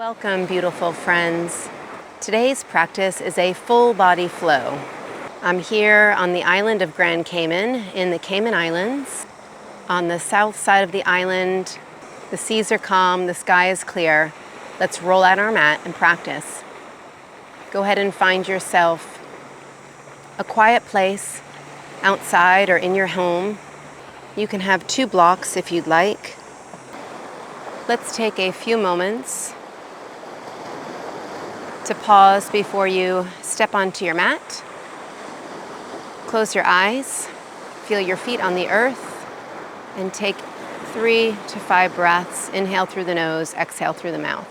Welcome, beautiful friends. Today's practice is a full body flow. I'm here on the island of Grand Cayman in the Cayman Islands. On the south side of the island, the seas are calm, the sky is clear. Let's roll out our mat and practice. Go ahead and find yourself a quiet place outside or in your home. You can have 2 blocks if you'd like. Let's take a few moments to pause before you step onto your mat. Close your eyes, feel your feet on the earth, and take 3 to 5 breaths. Inhale through the nose, exhale through the mouth.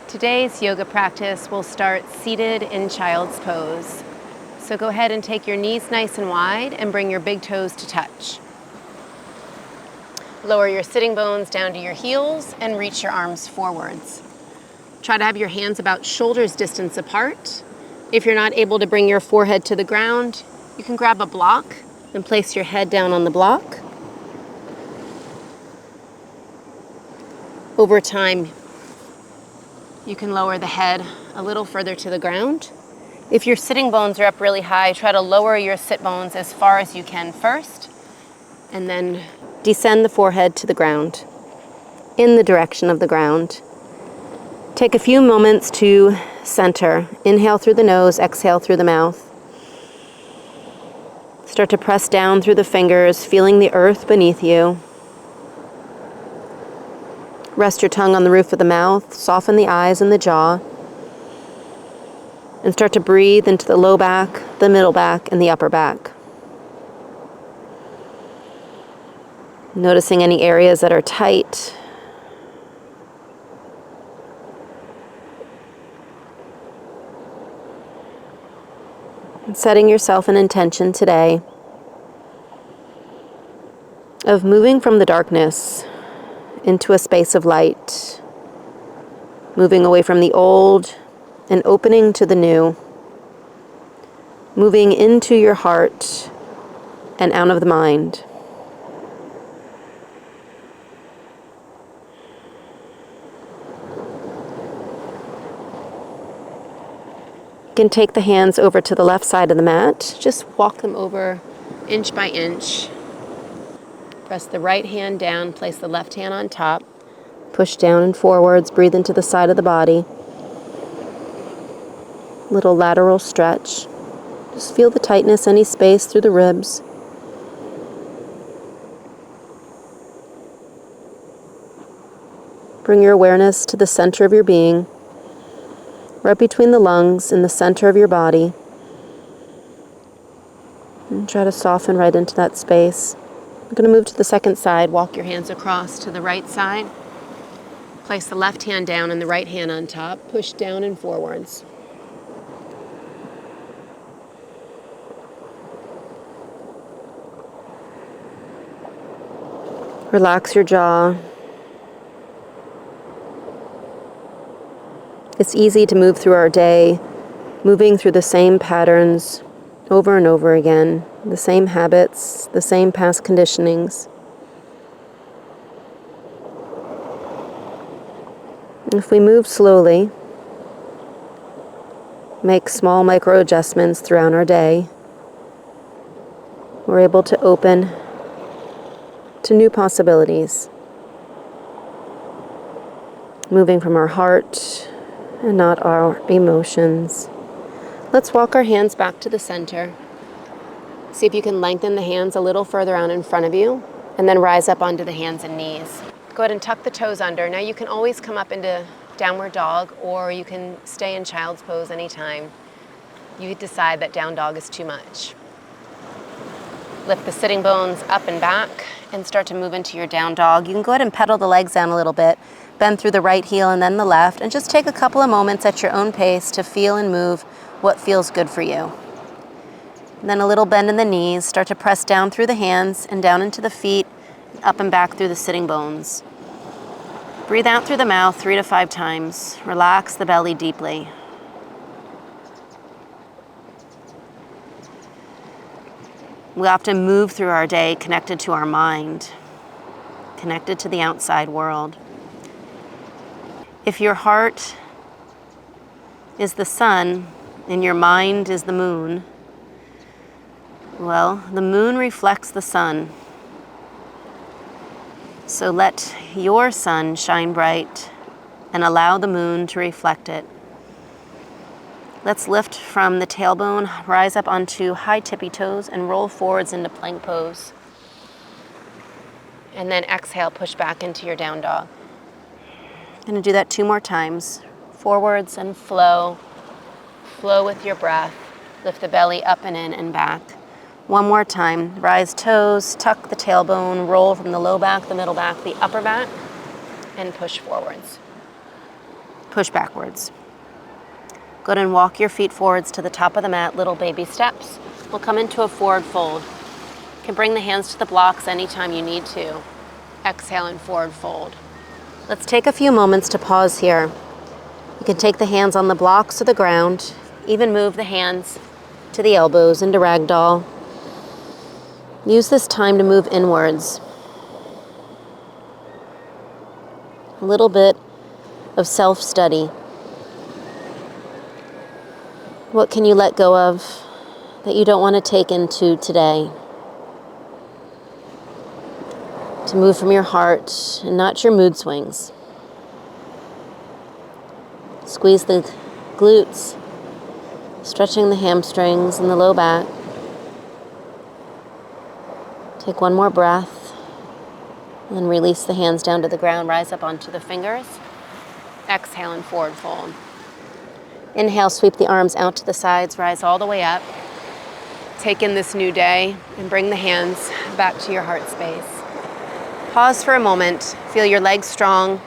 Today's yoga practice will start seated in child's pose. So go ahead and take your knees nice and wide and bring your big toes to touch. Lower your sitting bones down to your heels and reach your arms forwards. Try to have your hands about shoulders distance apart. If you're not able to bring your forehead to the ground, you can grab a block and place your head down on the block. Over time, you can lower the head a little further to the ground. If your sitting bones are up really high, try to lower your sit bones as far as you can first, and then descend the forehead to the ground, in the direction of the ground. Take a few moments to center. Inhale through the nose, exhale through the mouth. Start to press down through the fingers, feeling the earth beneath you. Rest your tongue on the roof of the mouth, soften the eyes and the jaw, and start to breathe into the low back, the middle back, and the upper back. Noticing any areas that are tight. And setting yourself an intention today of moving from the darkness into a space of light, moving away from the old and opening to the new, moving into your heart and out of the mind. You can take the hands over to the left side of the mat, just walk them over inch by inch. Press the right hand down, place the left hand on top, push down and forwards, breathe into the side of the body. Little lateral stretch. Just feel the tightness, any space through the ribs. Bring your awareness to the center of your being, right between the lungs in the center of your body. And try to soften right into that space. We're going to move to the second side. Walk your hands across to the right side. Place the left hand down and the right hand on top. Push down and forwards. Relax your jaw. It's easy to move through our day, moving through the same patterns over and over again, the same habits, the same past conditionings. If we move slowly, make small micro adjustments throughout our day, we're able to open to new possibilities, moving from our heart and not our emotions. Let's walk our hands back to the center. See if you can lengthen the hands a little further out in front of you, and then rise up onto the hands and knees. Go ahead and tuck the toes under. Now you can always come up into downward dog, or you can stay in child's pose anytime you decide that down dog is too much. Lift the sitting bones up and back and start to move into your down dog. You can go ahead and pedal the legs down a little bit, bend through the right heel and then the left, and just take a couple of moments at your own pace to feel and move what feels good for you. And then a little bend in the knees, start to press down through the hands and down into the feet, up and back through the sitting bones. Breathe out through the mouth 3 to 5 times. Relax the belly deeply. We often move through our day connected to our mind, connected to the outside world. If your heart is the sun and your mind is the moon, well, the moon reflects the sun. So let your sun shine bright and allow the moon to reflect it. Let's lift from the tailbone, rise up onto high tippy toes and roll forwards into plank pose. And then exhale, push back into your down dog. Going to do that 2 more times. Forwards and flow. Flow with your breath. Lift the belly up and in and back. 1 more time. Rise toes, tuck the tailbone, roll from the low back, the middle back, the upper back, and push forwards. Push backwards. Go ahead and walk your feet forwards to the top of the mat, little baby steps. We'll come into a forward fold. You can bring the hands to the blocks anytime you need to. Exhale and forward fold. Let's take a few moments to pause here. You can take the hands on the blocks or the ground, even move the hands to the elbows into ragdoll. Use this time to move inwards. A little bit of self-study. What can you let go of that you don't want to take into today? To move from your heart and not your mood swings. Squeeze the glutes, stretching the hamstrings and the low back. Take 1 more breath, and then release the hands down to the ground, rise up onto the fingers. Exhale and forward fold. Inhale, sweep the arms out to the sides, rise all the way up. Take in this new day and bring the hands back to your heart space. Pause for a moment, feel your legs strong.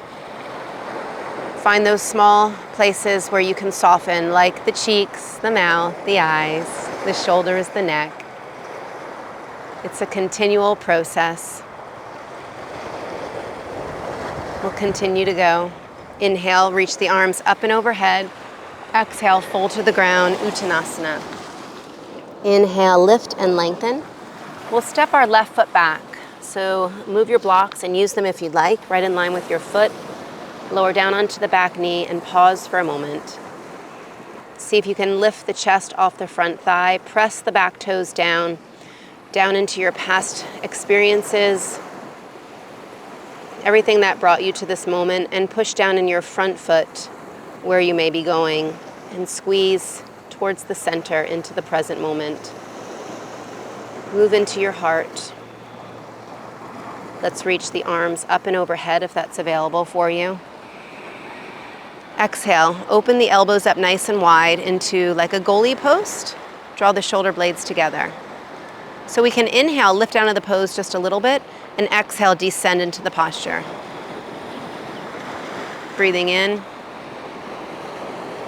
Find those small places where you can soften, like the cheeks, the mouth, the eyes, the shoulders, the neck. It's a continual process. We'll continue to go. Inhale, reach the arms up and overhead. Exhale, fold to the ground, Uttanasana. Inhale, lift and lengthen. We'll step our left foot back. So move your blocks and use them if you'd like, right in line with your foot. Lower down onto the back knee and pause for a moment. See if you can lift the chest off the front thigh. Press the back toes down into your past experiences, everything that brought you to this moment, and push down in your front foot where you may be going, and squeeze towards the center into the present moment. Move into your heart. Let's reach the arms up and overhead if that's available for you. Exhale, open the elbows up nice and wide into like a goalie post. Draw the shoulder blades together. So we can inhale, lift out of the pose just a little bit, and exhale, descend into the posture. Breathing in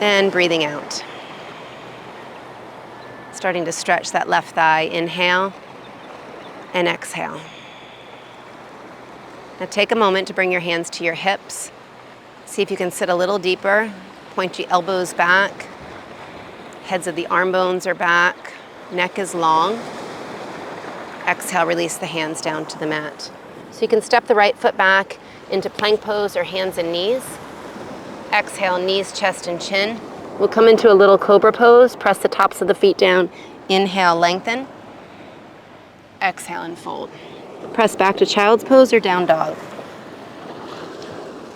and breathing out. Starting to stretch that left thigh. Inhale and exhale. Now take a moment to bring your hands to your hips. See if you can sit a little deeper. Point your elbows back. Heads of the arm bones are back. Neck is long. Exhale, release the hands down to the mat. So you can step the right foot back into plank pose or hands and knees. Exhale, knees, chest, and chin. We'll come into a little cobra pose. Press the tops of the feet down. Inhale, lengthen. Exhale and fold. Press back to child's pose or down dog.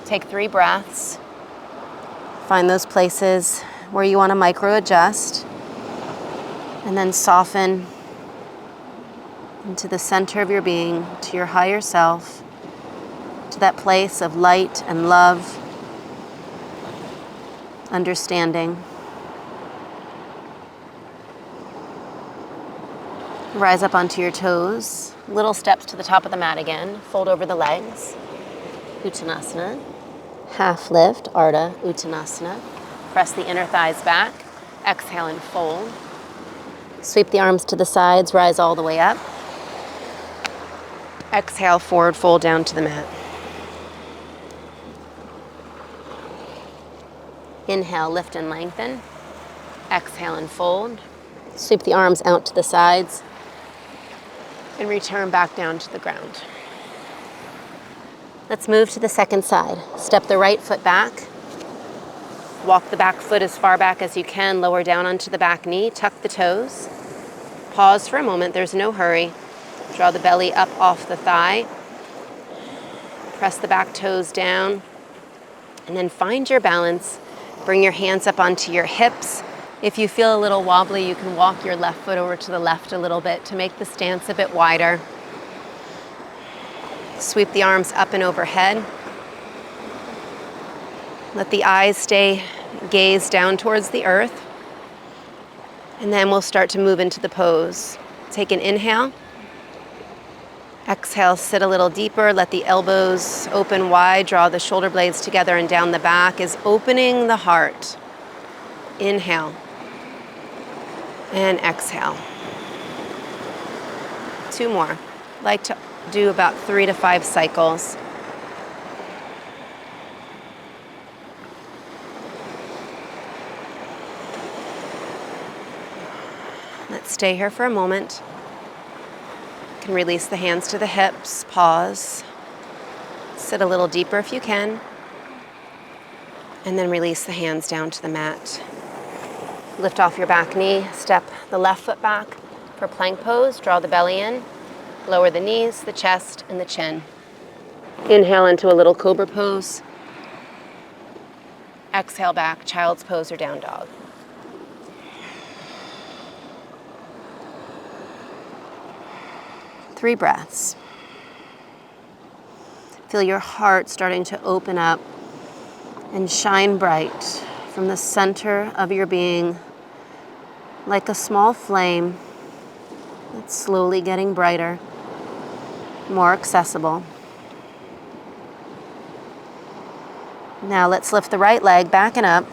Take 3 breaths. Find those places where you want to micro adjust. And then soften into the center of your being, to your higher self, to that place of light and love, understanding. Rise up onto your toes. Little steps to the top of the mat again. Fold over the legs. Uttanasana. Half lift, Ardha Uttanasana. Press the inner thighs back. Exhale and fold. Sweep the arms to the sides. Rise all the way up. Exhale, forward fold down to the mat. Inhale, lift and lengthen. Exhale and fold. Sweep the arms out to the sides. and return back down to the ground. Let's move to the second side. Step the right foot back. Walk the back foot as far back as you can, lower down onto the back knee, tuck the toes. Pause for a moment, there's no hurry. Draw the belly up off the thigh. Press the back toes down. And then find your balance. Bring your hands up onto your hips. If you feel a little wobbly, you can walk your left foot over to the left a little bit to make the stance a bit wider. Sweep the arms up and overhead. Let the eyes stay gazed down towards the earth. And then we'll start to move into the pose. Take an inhale. Exhale, sit a little deeper. Let the elbows open wide. Draw the shoulder blades together and down the back is opening the heart. Inhale. And exhale. 2 more. Like to do about 3 to 5 cycles. Let's stay here for a moment. You can release the hands to the hips, pause. Sit a little deeper if you can. And then release the hands down to the mat. Lift off your back knee, step the left foot back for plank pose, draw the belly in, lower the knees, the chest, and the chin. Inhale into a little cobra pose. Exhale back, child's pose or down dog. Three breaths. Feel your heart starting to open up and shine bright from the center of your being, like a small flame that's slowly getting brighter, more accessible. Now let's lift the right leg back and up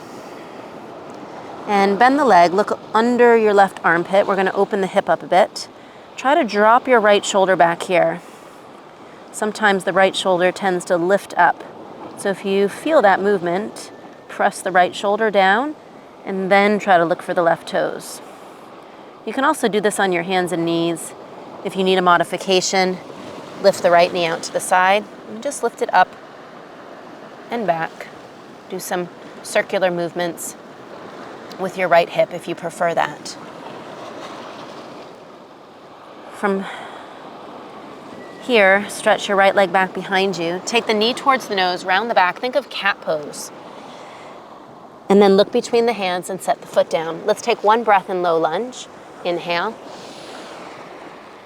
and bend the leg. Look under your left armpit. We're going to open the hip up a bit. Try to drop your right shoulder back here. Sometimes the right shoulder tends to lift up. So if you feel that movement, press the right shoulder down and then try to look for the left toes. You can also do this on your hands and knees. If you need a modification, lift the right knee out to the side and just lift it up and back. Do some circular movements with your right hip if you prefer that. From here, stretch your right leg back behind you. Take the knee towards the nose, round the back. Think of cat pose. And then look between the hands and set the foot down. Let's take 1 breath in low lunge. Inhale.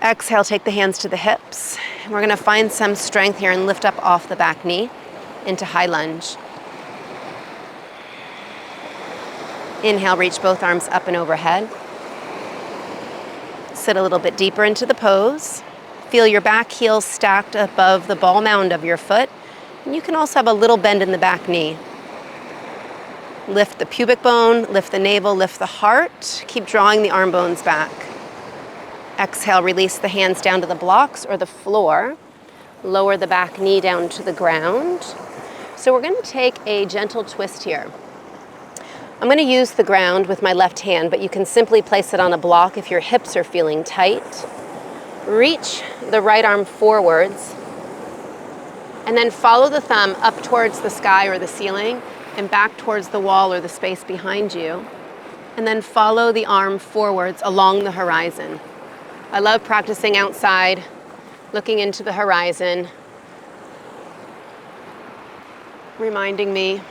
Exhale, take the hands to the hips. We're going to find some strength here and lift up off the back knee into high lunge. Inhale, reach both arms up and overhead. Sit a little bit deeper into the pose. Feel your back heel stacked above the ball mound of your foot. And you can also have a little bend in the back knee. Lift the pubic bone, lift the navel, lift the heart. Keep drawing the arm bones back. Exhale, release the hands down to the blocks or the floor. Lower the back knee down to the ground. So we're going to take a gentle twist here. I'm going to use the ground with my left hand, but you can simply place it on a block if your hips are feeling tight. Reach the right arm forwards, and then follow the thumb up towards the sky or the ceiling and back towards the wall or the space behind you, and then follow the arm forwards along the horizon. I love practicing outside, looking into the horizon, reminding me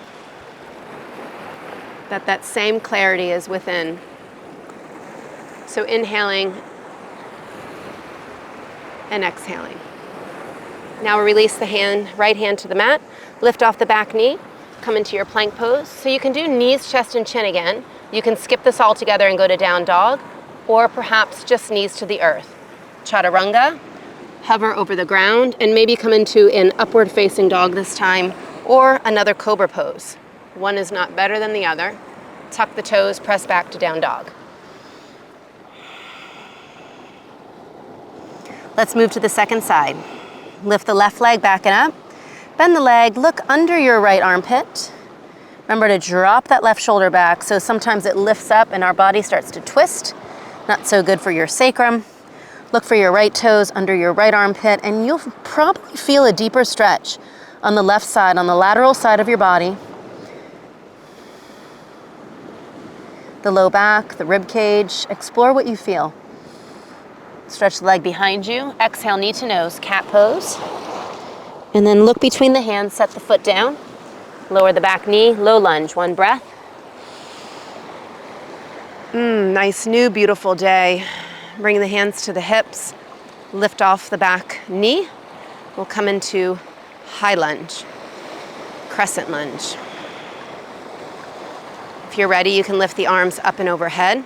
that that same clarity is within. So inhaling and exhaling. Now release the right hand to the mat, lift off the back knee, come into your plank pose. So you can do knees, chest, and chin again. You can skip this all together and go to down dog, or perhaps just knees to the earth. Chaturanga, hover over the ground, and maybe come into an upward facing dog this time, or another cobra pose. One is not better than the other. Tuck the toes, press back to down dog. Let's move to the second side. Lift the left leg back and up. Bend the leg, look under your right armpit. Remember to drop that left shoulder back, so sometimes it lifts up and our body starts to twist. Not so good for your sacrum. Look for your right toes under your right armpit, and you'll probably feel a deeper stretch on the left side, on the lateral side of your body. The low back, the rib cage, explore what you feel. Stretch the leg behind you. Exhale, knee to nose, cat pose. And then look between the hands, set the foot down. Lower the back knee, low lunge, 1 breath. Nice new beautiful day. Bring the hands to the hips, lift off the back knee. We'll come into high lunge, crescent lunge. If you're ready, you can lift the arms up and overhead.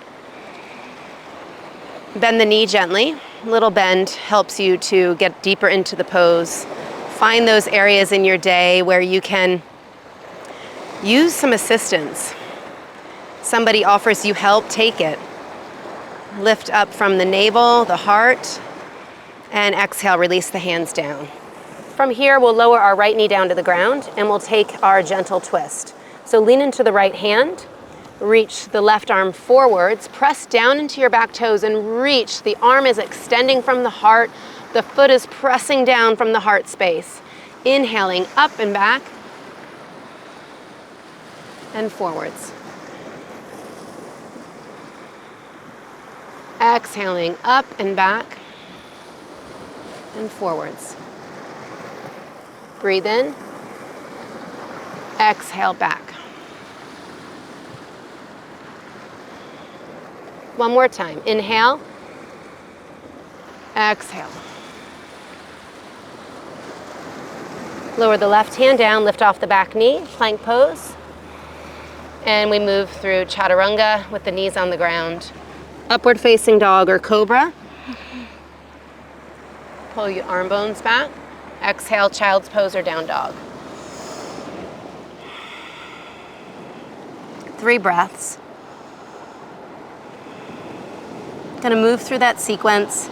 Bend the knee gently. A little bend helps you to get deeper into the pose. Find those areas in your day where you can use some assistance. Somebody offers you help, take it. Lift up from the navel, the heart, and exhale, release the hands down. From here, we'll lower our right knee down to the ground and we'll take our gentle twist. So lean into the right hand, reach the left arm forwards, press down into your back toes and reach. The arm is extending from the heart. The foot is pressing down from the heart space. Inhaling up and back and forwards. Exhaling up and back and forwards. Breathe in. Exhale back. One more time. Inhale. Exhale. Lower the left hand down, lift off the back knee, plank pose. And we move through chaturanga with the knees on the ground. Upward facing dog or cobra. Pull your arm bones back. Exhale, child's pose or down dog. 3 breaths. Gonna move through that sequence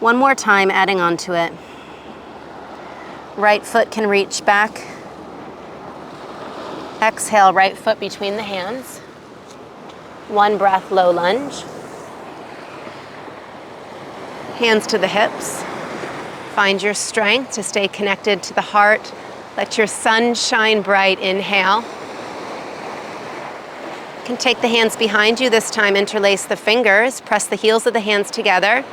one more time, adding on to it. Right foot can reach back. Exhale, right foot between the hands. 1 breath, low lunge. Hands to the hips. Find your strength to stay connected to the heart. Let your sun shine bright. Inhale. You can take the hands behind you this time, interlace the fingers, press the heels of the hands together.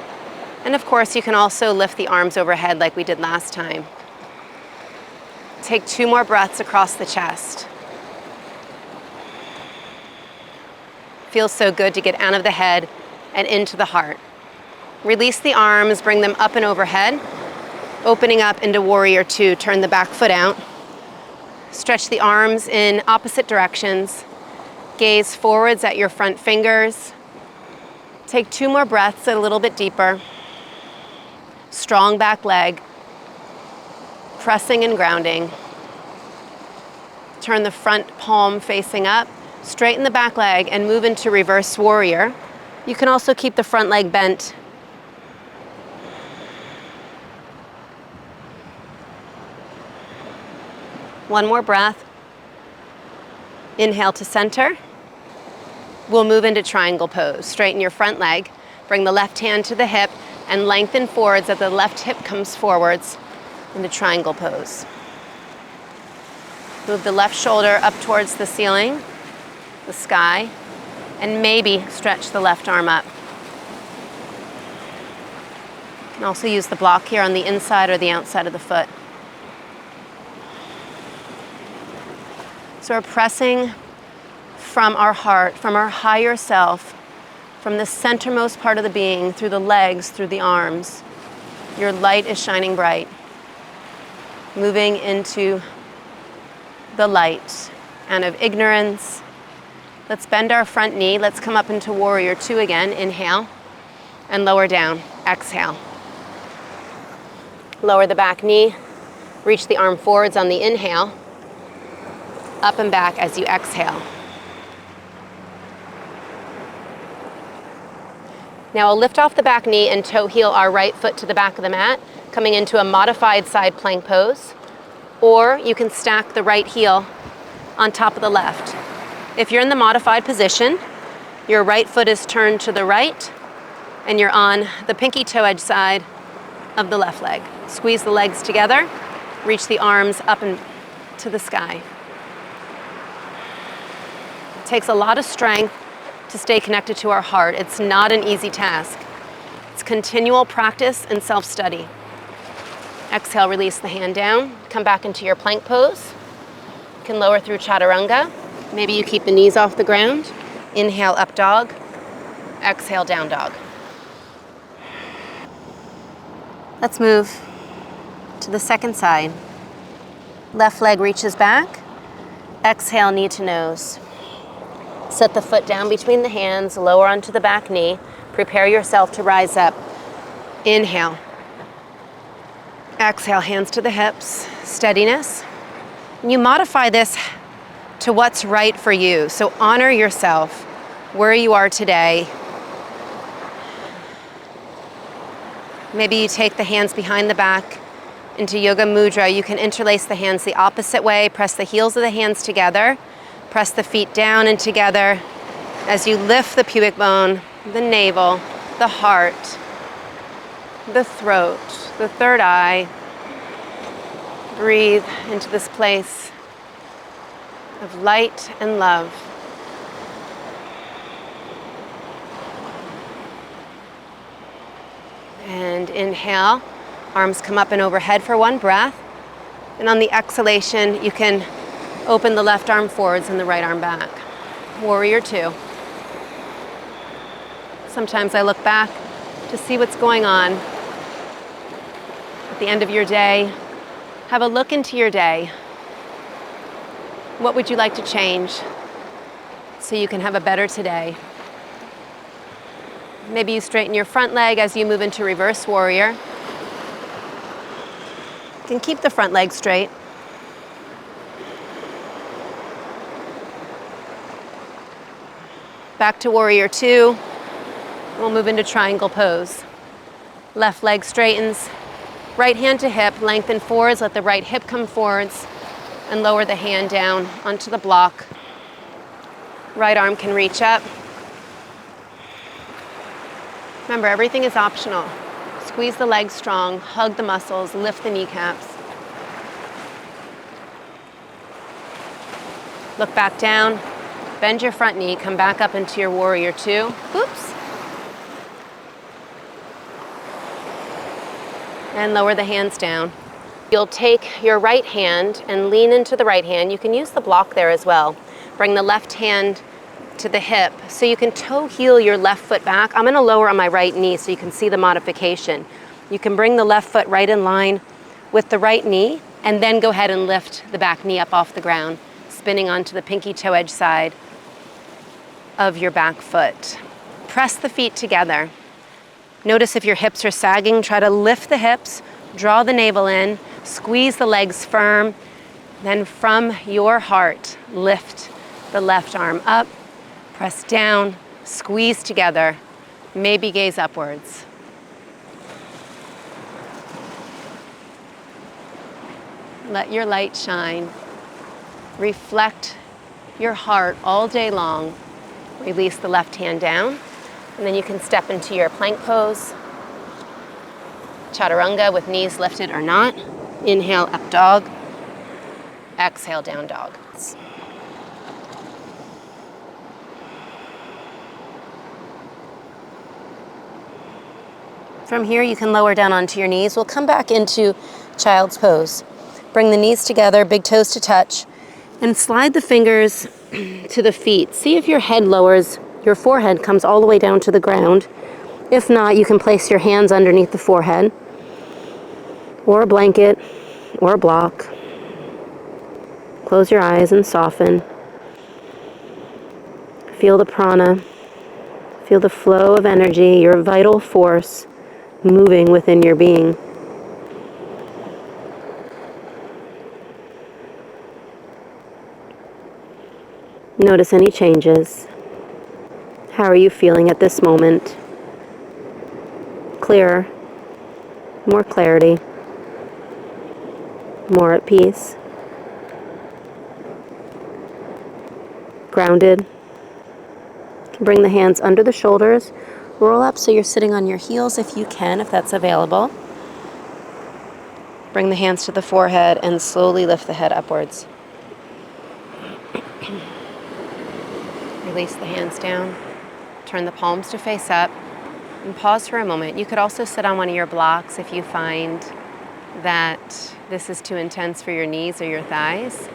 And of course, you can also lift the arms overhead like we did last time. Take 2 more breaths across the chest. Feels so good to get out of the head and into the heart. Release the arms, bring them up and overhead. Opening up into warrior 2, turn the back foot out. Stretch the arms in opposite directions. Gaze forwards at your front fingers. Take 2 more breaths a little bit deeper. Strong back leg. Pressing and grounding. Turn the front palm facing up. Straighten the back leg and move into reverse warrior. You can also keep the front leg bent. One more breath. Inhale to center. We'll move into triangle pose. Straighten your front leg. Bring the left hand to the hip and lengthen forwards as the left hip comes forwards into triangle pose. Move the left shoulder up towards the ceiling, the sky, and maybe stretch the left arm up. You can also use the block here on the inside or the outside of the foot. So we're pressing from our heart, from our higher self, from the centermost part of the being, through the legs, through the arms. Your light is shining bright. Moving into the light and of ignorance. Let's bend our front knee. Let's come up into warrior 2 again. Inhale and lower down. Exhale. Lower the back knee. Reach the arm forwards on the inhale. Up and back as you exhale. Now we'll lift off the back knee and toe heel our right foot to the back of the mat, coming into a modified side plank pose. Or you can stack the right heel on top of the left. If you're in the modified position, your right foot is turned to the right and you're on the pinky toe edge side of the left leg. Squeeze the legs together, reach the arms up and to the sky. It takes a lot of strength to stay connected to our heart. It's not an easy task. It's continual practice and self-study. Exhale, release the hand down. Come back into your plank pose. You can lower through chaturanga. Maybe you keep the knees off the ground. Inhale, up dog. Exhale, down dog. Let's move to the second side. Left leg reaches back. Exhale, knee to nose. Set the foot down between the hands, lower onto the back knee. Prepare yourself to rise up. Inhale. Exhale, hands to the hips, steadiness. And you modify this to what's right for you. So honor yourself where you are today. Maybe you take the hands behind the back into Yoga Mudra. You can interlace the hands the opposite way. Press the heels of the hands together. Press the feet down and together as you lift the pubic bone, the navel, the heart, the throat, the third eye. Breathe into this place of light and love. And inhale, arms come up and overhead for one breath. And on the exhalation, you can open the left arm forwards and the right arm back. Warrior two. Sometimes I look back to see what's going on. At the end of your day, have a look into your day. What would you like to change so you can have a better today? Maybe you straighten your front leg as you move into reverse warrior. You can keep the front leg straight. Back to warrior two. We'll move into triangle pose. Left leg straightens. Right hand to hip, lengthen forwards, let the right hip come forwards, and lower the hand down onto the block. Right arm can reach up. Remember, everything is optional. Squeeze the legs strong, hug the muscles, lift the kneecaps. Look back down, bend your front knee, come back up into your warrior two. Oops. And lower the hands down. You'll take your right hand and lean into the right hand. You can use the block there as well. Bring the left hand to the hip so you can toe heel your left foot back. I'm gonna lower on my right knee so you can see the modification. You can bring the left foot right in line with the right knee and then go ahead and lift the back knee up off the ground, spinning onto the pinky toe edge side of your back foot. Press the feet together. Notice if your hips are sagging, try to lift the hips, draw the navel in, squeeze the legs firm, then from your heart, lift the left arm up, press down, squeeze together, maybe gaze upwards. Let your light shine. Reflect your heart all day long. Release the left hand down. And then you can step into your plank pose. Chaturanga with knees lifted or not. Inhale, up dog. Exhale, down dog. From here, you can lower down onto your knees. We'll come back into child's pose. Bring the knees together, big toes to touch, and slide the fingers to the feet. See if your head lowers. Your forehead comes all the way down to the ground. If not, you can place your hands underneath the forehead, or a blanket, or a block. Close your eyes and soften. Feel the prana. Feel the flow of energy, your vital force moving within your being. Notice any changes. How are you feeling at this moment? Clearer, more clarity, more at peace, grounded. Bring the hands under the shoulders Roll up so you're sitting on your heels if you can, if that's available. Bring the hands to the forehead and slowly lift the head upwards. Release the hands down. Turn the palms to face up and pause for a moment. You could also sit on one of your blocks if you find that this is too intense for your knees or your thighs.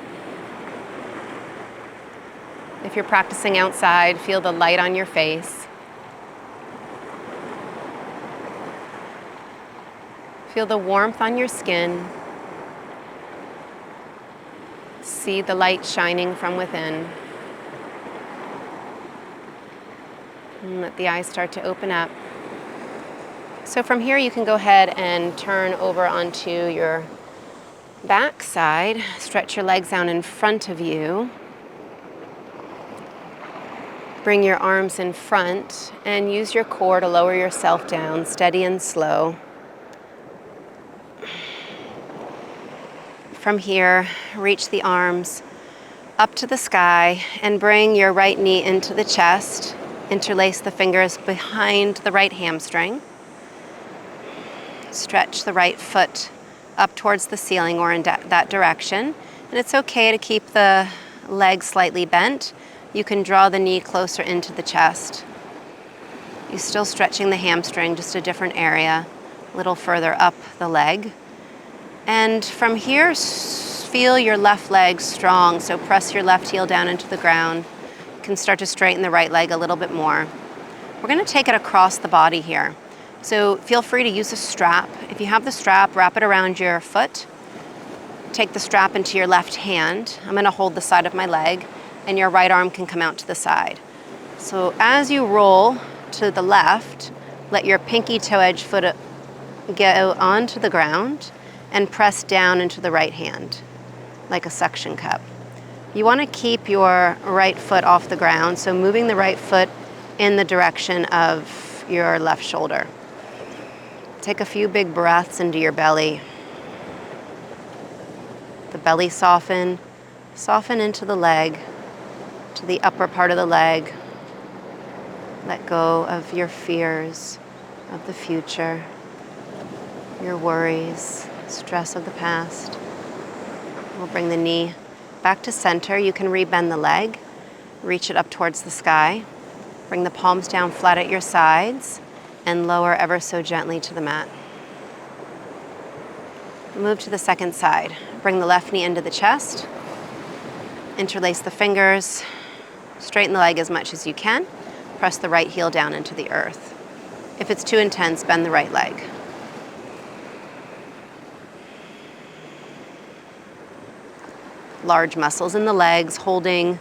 If you're practicing outside, feel the light on your face. Feel the warmth on your skin. See the light shining from within. And let the eyes start to open up. So from here you can go ahead and turn over onto your back side. Stretch your legs out in front of you. Bring your arms in front and use your core to lower yourself down, steady and slow. From here, reach the arms up to the sky and bring your right knee into the chest. Interlace the fingers behind the right hamstring. Stretch the right foot up towards the ceiling or in that direction. And it's okay to keep the leg slightly bent. You can draw the knee closer into the chest. You're still stretching the hamstring, just a different area, a little further up the leg. And from here, feel your left leg strong. So press your left heel down into the ground. You can start to straighten the right leg a little bit more. We're going to take it across the body here. So feel free to use a strap. If you have the strap, wrap it around your foot. Take the strap into your left hand. I'm going to hold the side of my leg, and your right arm can come out to the side. So as you roll to the left, let your pinky toe edge foot go onto the ground and press down into the right hand, like a suction cup. You want to keep your right foot off the ground, so moving the right foot in the direction of your left shoulder. Take a few big breaths into your belly. The belly soften into the leg, to the upper part of the leg. Let go of your fears of the future, your worries, stress of the past. We'll bring the knee back to center. You can rebend the leg, reach it up towards the sky. Bring the palms down flat at your sides and lower ever so gently to the mat. Move to the second side. Bring the left knee into the chest. Interlace the fingers. Straighten the leg as much as you can. Press the right heel down into the earth. If it's too intense, bend the right leg. Large muscles in the legs holding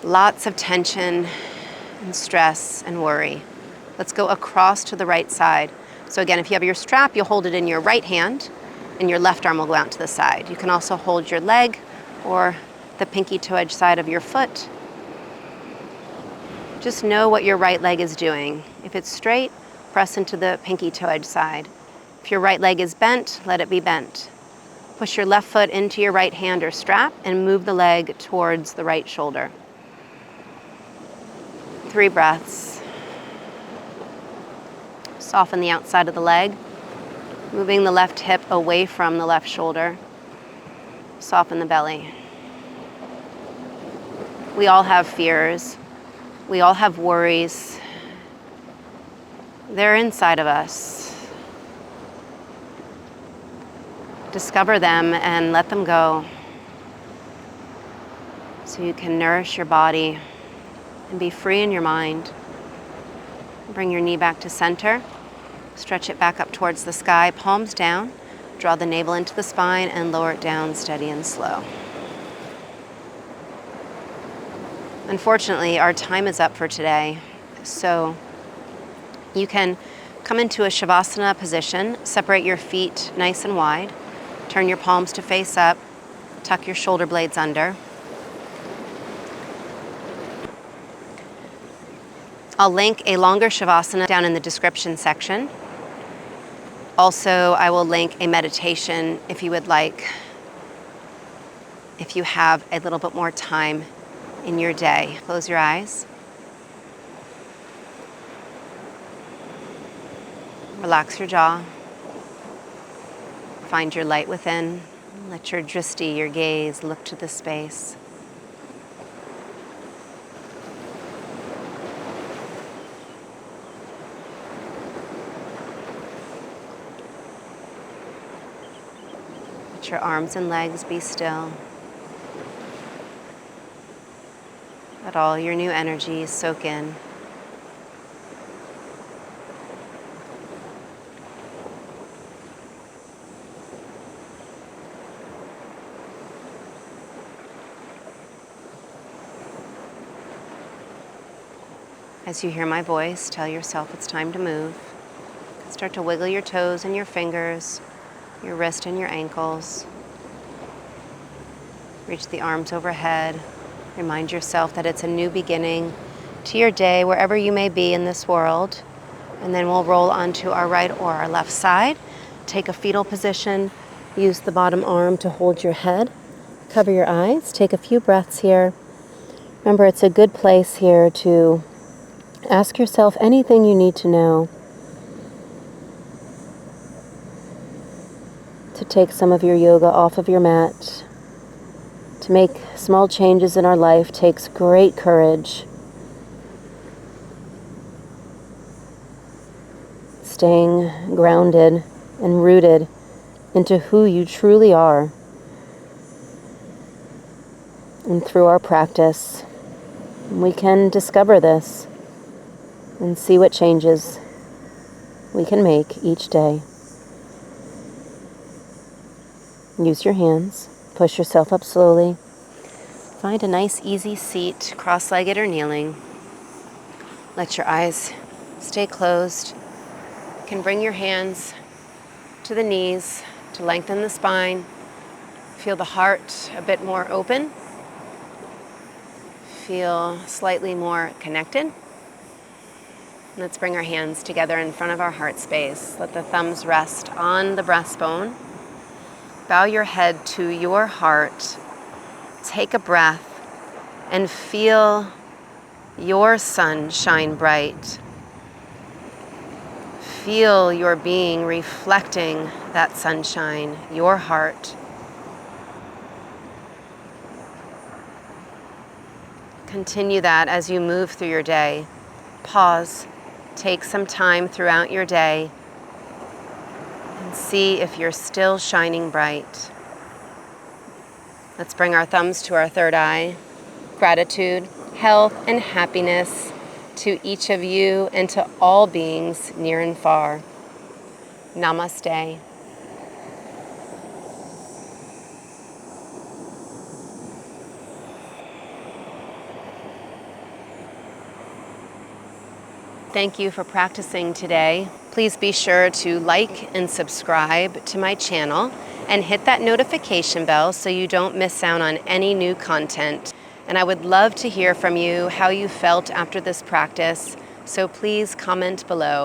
lots of tension and stress and worry. Let's go across to the right side. So again, if you have your strap, you'll hold it in your right hand and your left arm will go out to the side. You can also hold your leg or the pinky toe edge side of your foot. Just know what your right leg is doing. If it's straight, press into the pinky toe edge side. If your right leg is bent, let it be bent. Push your left foot into your right hand or strap and move the leg towards the right shoulder. 3 breaths. Soften the outside of the leg, moving the left hip away from the left shoulder. Soften the belly. We all have fears. We all have worries. They're inside of us. Discover them and let them go so you can nourish your body and be free in your mind. Bring your knee back to center. Stretch it back up towards the sky, palms down. Draw the navel into the spine and lower it down steady and slow. Unfortunately, our time is up for today, so you can come into a Savasana position, separate your feet nice and wide, turn your palms to face up, tuck your shoulder blades under. I'll link a longer Savasana down in the description section. Also, I will link a meditation if you would like, if you have a little bit more time in your day. Close your eyes. Relax your jaw. Find your light within. Let your drishti, your gaze, look to the space. Let your arms and legs be still. Let all your new energy soak in. As you hear my voice, tell yourself it's time to move. Start to wiggle your toes and your fingers, your wrist and your ankles. Reach the arms overhead. Remind yourself that it's a new beginning to your day, wherever you may be in this world. And then we'll roll onto our right or our left side. Take a fetal position. Use the bottom arm to hold your head. Cover your eyes. Take a few breaths here. Remember, it's a good place here to ask yourself anything you need to know. To take some of your yoga off of your mat. To make small changes in our life takes great courage. Staying grounded and rooted into who you truly are. And through our practice, we can discover this and see what changes we can make each day. Use your hands. Push yourself up slowly. Find a nice easy seat, cross-legged or kneeling. Let your eyes stay closed. You can bring your hands to the knees to lengthen the spine. Feel the heart a bit more open. Feel slightly more connected. Let's bring our hands together in front of our heart space. Let the thumbs rest on the breastbone. Bow your head to your heart. Take a breath and feel your sun shine bright. Feel your being reflecting that sunshine, your heart. Continue that as you move through your day. Pause. Take some time throughout your day and see if you're still shining bright. Let's bring our thumbs to our third eye. Gratitude, health, and happiness to each of you and to all beings near and far. Namaste. Thank you for practicing today. Please be sure to like and subscribe to my channel and hit that notification bell so you don't miss out on any new content. And I would love to hear from you how you felt after this practice, so please comment below.